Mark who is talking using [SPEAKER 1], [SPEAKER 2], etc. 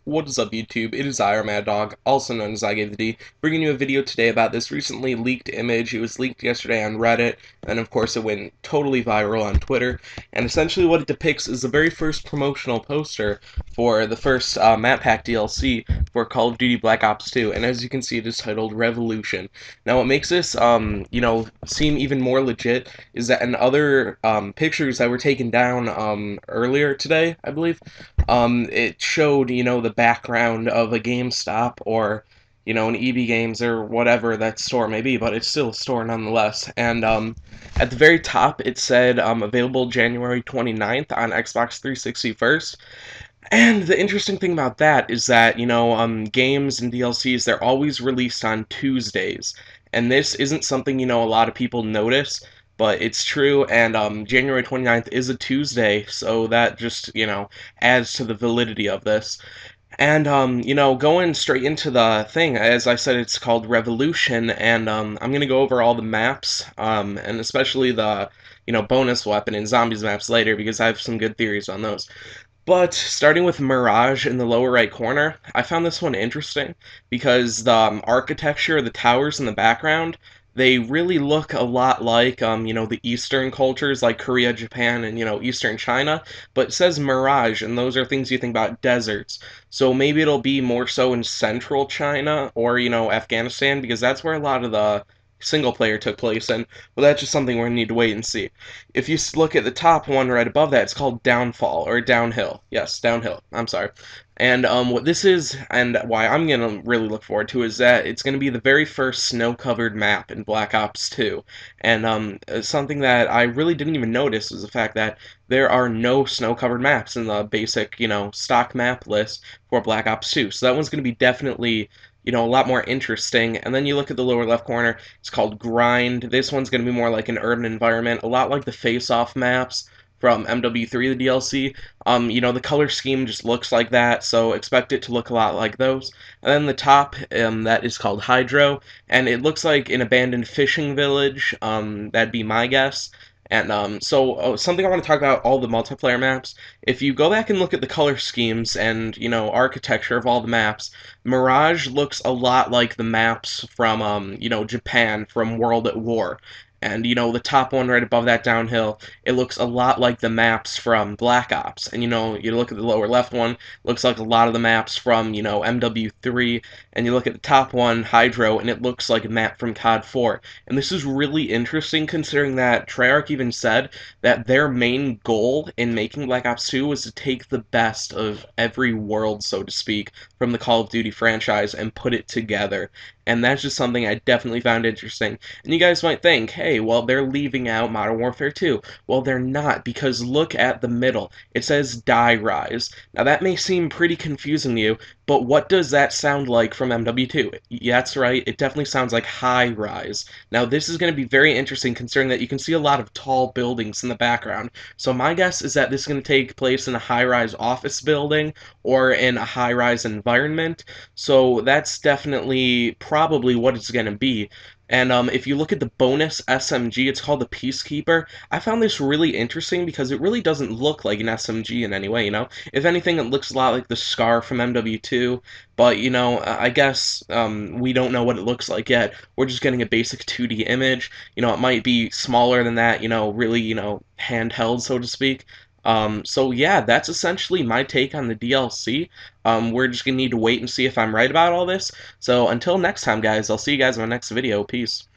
[SPEAKER 1] What is up, YouTube? It is irMaddDogg, also known as I Gave the D, bringing you a video today about this recently leaked image. It was leaked yesterday on Reddit, and of course it went totally viral on Twitter. And essentially what it depicts is the very first promotional poster for the first map pack DLC for Call of Duty Black Ops 2. And as you can see, it is titled Revolution. Now what makes this, seem even more legit is that in other pictures that were taken down earlier today, I believe, it showed, the background of a GameStop or, an EB Games or whatever that store may be, but it's still a store nonetheless. And at the very top, it said available January 29th on Xbox 360 first. And the interesting thing about that is that, games and DLCs, they're always released on Tuesdays. And this isn't something, a lot of people notice, but it's true, and January 29th is a Tuesday, so that just, adds to the validity of this. And, going straight into the thing, as I said, it's called Revolution, and I'm going to go over all the maps, and especially the, bonus weapon and zombies maps later, because I have some good theories on those. But starting with Mirage in the lower right corner, I found this one interesting because the architecture, the towers in the background, they really look a lot like, the Eastern cultures like Korea, Japan, and, Eastern China. But it says Mirage, and those are things you think about deserts. So maybe it'll be more so in Central China or, Afghanistan because that's where a lot of the single player took place in. Well, that's just something we're going to need to wait and see. If you look at the top one right above that, it's called Downfall, or Downhill. Yes, Downhill. I'm sorry. And what this is, and why I'm going to really look forward to, is that it's going to be the very first snow-covered map in Black Ops 2. And something that I really didn't even notice is the fact that there are no snow-covered maps in the basic, stock map list for Black Ops 2. So that one's going to be definitely, a lot more interesting. And then you look at the lower left corner, it's called Grind. This one's going to be more like an urban environment, a lot like the face-off maps from MW3, the DLC. The color scheme just looks like that, so expect it to look a lot like those. And then the top, that is called Hydro, and it looks like an abandoned fishing village. That'd be my guess. And something I want to talk about all the multiplayer maps. If you go back and look at the color schemes and architecture of all the maps, Mirage looks a lot like the maps from Japan from World at War. And the top one right above that Downhill, it looks a lot like the maps from Black Ops. And you look at the lower left one, looks like a lot of the maps from MW3. And you look at the top one, Hydro, and it looks like a map from COD 4. And this is really interesting considering that Treyarch even said that their main goal in making Black Ops 2 was to take the best of every world, so to speak, from the Call of Duty franchise and put it together. And that's just something I definitely found interesting. And you guys might think, hey, well, they're leaving out Modern Warfare 2. Well, they're not, because look at the middle. It says Die Rise. Now, that may seem pretty confusing to you, but what does that sound like from MW2? Yeah, that's right, it definitely sounds like High Rise. Now, this is going to be very interesting considering that you can see a lot of tall buildings in the background. So my guess is that this is going to take place in a high-rise office building or in a high-rise environment. So that's definitely probably what it's going to be. And if you look at the bonus SMG, it's called the Peacekeeper. I found this really interesting because it really doesn't look like an SMG in any way, If anything, it looks a lot like the Scar from MW2, but, I guess we don't know what it looks like yet. We're just getting a basic 2D image. It might be smaller than that, really, handheld, so to speak. So yeah, that's essentially my take on the DLC. We're just gonna need to wait and see if I'm right about all this. So until next time, guys, I'll see you guys in my next video. Peace.